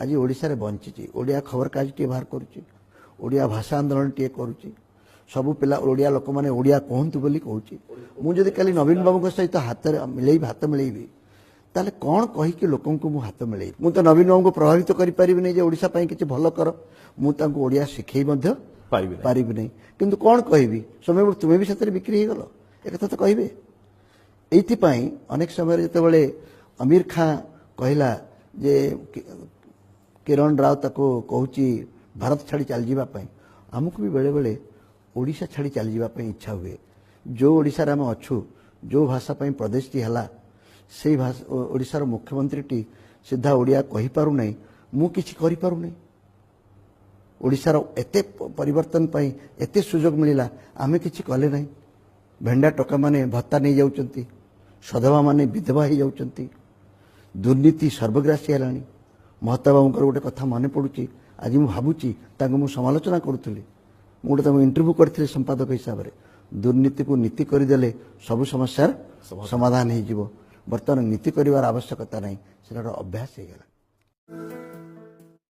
आज ओडिशा रे बंची ओडिया खबर कागज टे बाहर करुच्ची ओडिया भाषा आंदोलन टे करुच्ची सबु पिला ओडिया लोक मैंने ओडिया कहतु बोली कहूँ मुझे कल नवीन बाबू सहित हाथ मिलेबी ताले कौन कहीकि लोक हाथ मिले मु तो नवीन बाबू को प्रभावित करें ओडिशा किसी भल कर मुझे ओडिया शिखई पारि नहीं किंतु कौन कहबी समय तुम्हें भी से बिक्री हो गल एक तो कहे ये अनेक समय जो आमिर खां कहला जे किरण राव ताको कहूँ भारत छाड़ी चल जावाई आमको भी बेले बेले ओडिशा छाड़ी चल जावाई इच्छा हुए जो ओडिशा आम अच्छु जो भाषा प्रदेश टी है से ओडिशार मुख्यमंत्री टी सीधा ओडिया कही पारु नहीं मु किछि करि पारु नहीं ओडिशार एते परिवर्तन पई एते सुजोग मिलिला आमे किछि कले नहीं भेंडा टका माने भत्ता नहीं जाउचंती सधवा माने विधवा ही जाउचंती दुर्नीति सर्वग्रासी हेलानी महता बाबूंकर गोटे कथा मन पड़ुची आज मु भाबुची तांको मु समालोचना करुथुली मु गोटे तांको इंटरव्यू करथिले संपादक हिसाब रे दुर्नीति को नीति करदेले सब समस्यार समाधान हो बर्तमान नीति करिवार आवश्यकता नहीं सेटार अभ्यास हो गला।